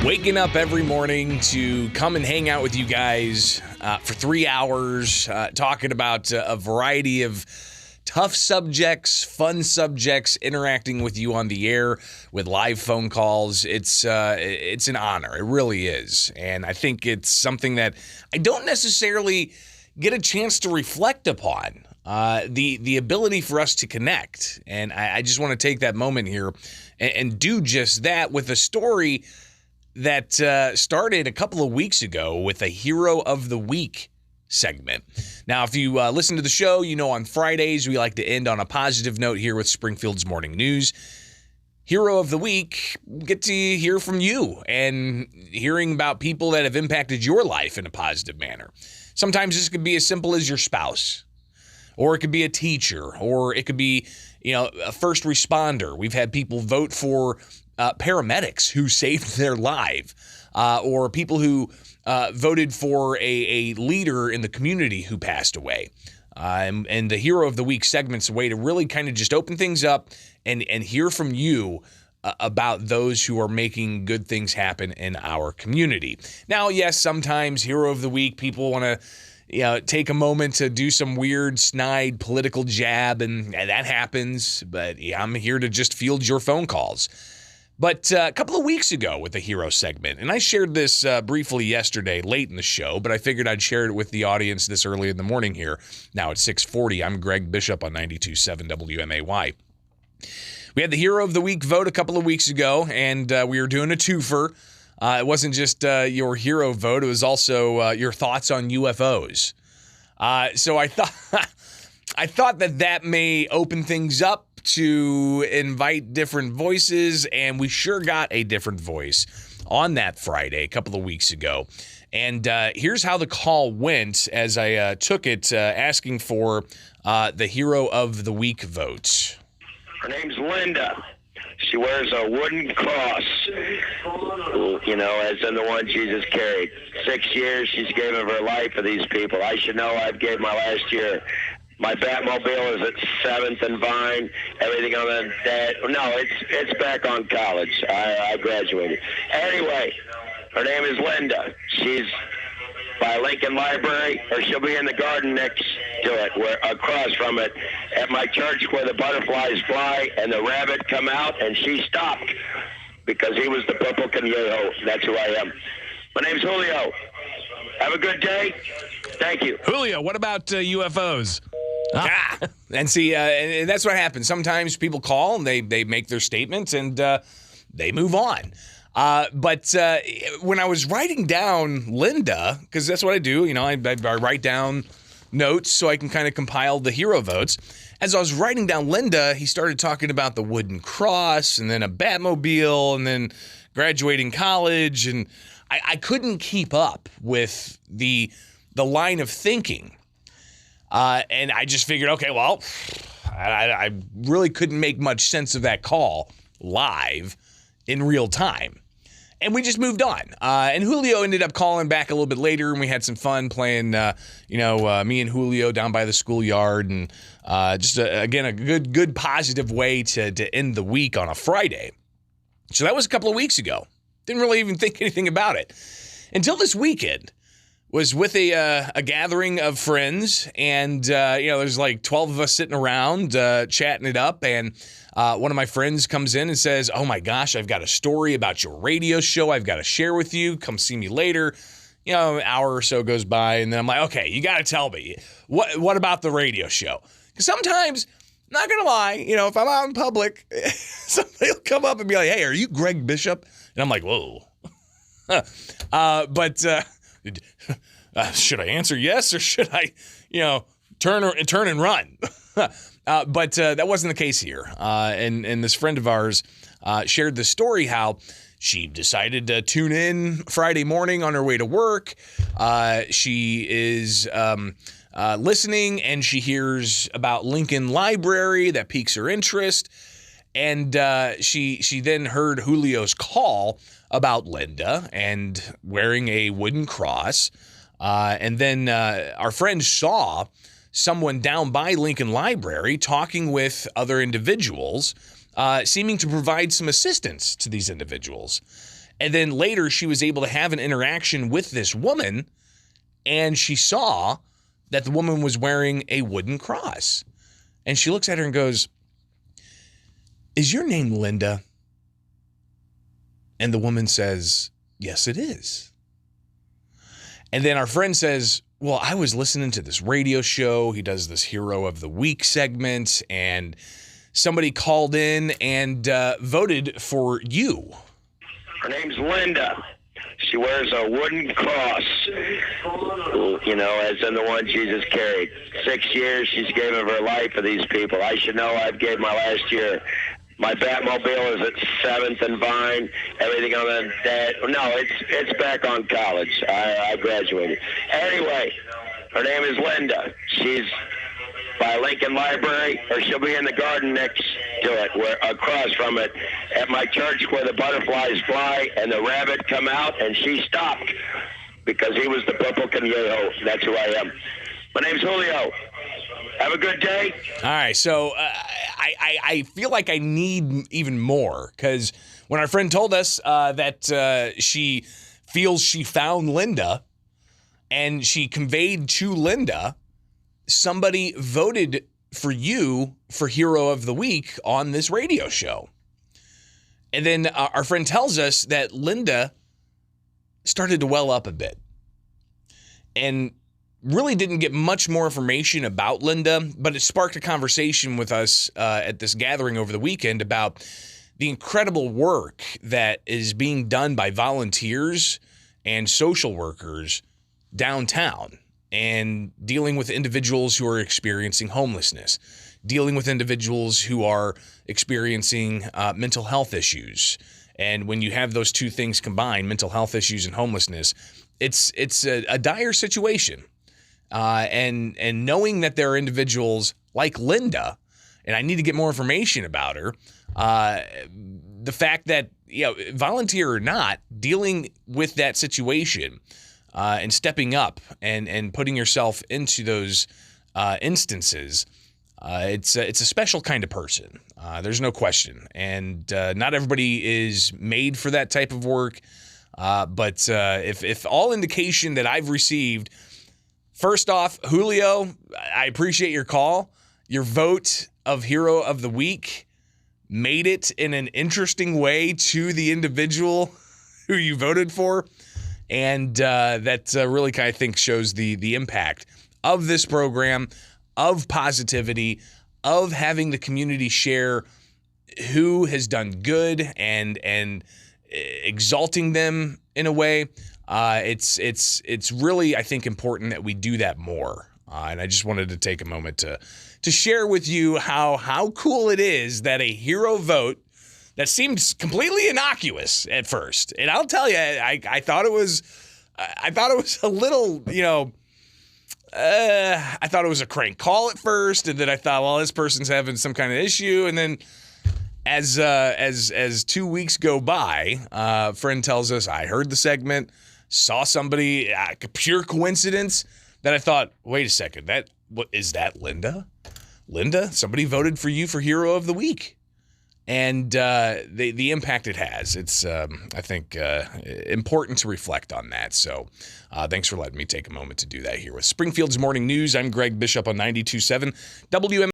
Waking up every morning to come and hang out with you guys for 3 hours, talking about a variety of tough subjects, fun subjects, interacting with you on the air with live phone calls. It's an honor. It really is. And I think it's something that I don't necessarily get a chance to reflect upon. The ability for us to connect. And I just want to take that moment here and do just that with a story that started a couple of weeks ago with a Hero of the Week segment. Now, if you listen to the show, you know on Fridays we like to end on a positive note here with Springfield's Morning News. Hero of the Week, get to hear from you and hearing about people that have impacted your life in a positive manner. Sometimes this could be as simple as your spouse, or it could be a teacher, or it could be, a first responder. We've had people vote for paramedics who saved their life, or people who voted for a leader in the community who passed away. And the Hero of the Week segment's a way to really kind of just open things up and hear from you about those who are making good things happen in our community. Now, yes, sometimes Hero of the Week, people want to take a moment to do some weird, snide political jab, and that happens. But I'm here to just field your phone calls. But a couple of weeks ago with the Hero segment, and I shared this briefly yesterday late in the show, but I figured I'd share it with the audience this early in the morning here. Now it's 6:40. I'm Greg Bishop on 92.7 WMAY. We had the Hero of the Week vote a couple of weeks ago, and we were doing a twofer. It wasn't just your hero vote. It was also your thoughts on UFOs. So I thought that may open things up to invite different voices, and we sure got a different voice on that Friday a couple of weeks ago. And here's how the call went as I took it, asking for the Hero of the Week vote. Her name's Linda. She wears a wooden cross, as in the one Jesus carried. 6 years she's given of her life for these people. I should know I've gave my last year. My Batmobile is at 7th and Vine. Everything on the dead. No, it's back on college. I graduated. Anyway, her name is Linda. She's by Lincoln Library, or she'll be in the garden next to it, across from it, at my church where the butterflies fly and the rabbit come out, and she stopped because he was the purple conejo. That's who I am. My name's Julio. Have a good day. Thank you. Julio, what about UFOs? And see, and that's what happens. Sometimes people call and they make their statements and they move on. But when I was writing down Linda, because that's what I do, I write down notes so I can kind of compile the hero votes. As I was writing down Linda, he started talking about the wooden cross and then a Batmobile and then graduating college. And I couldn't keep up with the line of thinking. And I just figured, okay, well, I really couldn't make much sense of that call live in real time. And we just moved on. And Julio ended up calling back a little bit later, and we had some fun playing, me and Julio down by the schoolyard. And again, a good positive way to end the week on a Friday. So that was a couple of weeks ago. Didn't really even think anything about it until this weekend. Was with a gathering of friends, and there's like 12 of us sitting around chatting it up, and one of my friends comes in and says, "Oh my gosh, I've got a story about your radio show I've got to share with you. Come see me later." An hour or so goes by, and then I'm like, "Okay, you got to tell me what about the radio show?" Because sometimes, not gonna lie, if I'm out in public, somebody will come up and be like, "Hey, are you Greg Bishop?" And I'm like, "Whoa," but. Should I answer yes, or should I, turn and run? But that wasn't the case here. And this friend of ours shared the story how she decided to tune in Friday morning on her way to work. She is listening, and she hears about Lincoln Library that piques her interest. And she then heard Julio's call about Linda and wearing a wooden cross. And then our friend saw someone down by Lincoln Library talking with other individuals, seeming to provide some assistance to these individuals. And then later she was able to have an interaction with this woman, and she saw that the woman was wearing a wooden cross. And she looks at her and goes, "Is your name Linda?" And the woman says, "Yes, it is." And then our friend says, "Well, I was listening to this radio show. He does this Hero of the Week segment, and somebody called in and voted for you." Her name's Linda. She wears a wooden cross, as in the one Jesus carried. 6 years she's gave of her life for these people. I should know I've gave my last year. My Batmobile is at 7th and Vine. Everything on the dead. No, it's back on college. I graduated. Anyway, her name is Linda. She's by Lincoln Library, or she'll be in the garden next to it, across from it, at my church where the butterflies fly and the rabbit come out, and she stopped because he was the purple conejo. That's who I am. My name's Julio. Have a good day. All right, so I feel like I need even more, because when our friend told us that she feels she found Linda, and she conveyed to Linda, somebody voted for you for Hero of the Week on this radio show. And then our friend tells us that Linda started to well up a bit and really didn't get much more information about Linda, but it sparked a conversation with us at this gathering over the weekend about the incredible work that is being done by volunteers and social workers downtown, and dealing with individuals who are experiencing homelessness, dealing with individuals who are experiencing mental health issues. And when you have those two things combined, mental health issues and homelessness, it's a dire situation. And knowing that there are individuals like Linda, and I need to get more information about her, the fact that, volunteer or not, dealing with that situation and stepping up and putting yourself into those instances, it's a special kind of person. There's no question. And not everybody is made for that type of work. But if all indication that I've received, first off, Julio, I appreciate your call. Your vote of Hero of the Week made it in an interesting way to the individual who you voted for. And that really kind of think shows the impact of this program, of positivity, of having the community share who has done good and exalting them in a way. It's really, I think, important that we do that more. And I just wanted to take a moment to share with you how cool it is that a hero vote that seemed completely innocuous at first. And I'll tell you, I thought it was a little, I thought it was a crank call at first. And then I thought, well, this person's having some kind of issue. And then as 2 weeks go by, a friend tells us, I heard the segment, saw somebody, pure coincidence, that I thought, wait a second, is that Linda? Linda, somebody voted for you for Hero of the Week. And the impact it has, it's, I think, important to reflect on that. So thanks for letting me take a moment to do that here with Springfield's Morning News. I'm Greg Bishop on 92.7 WM.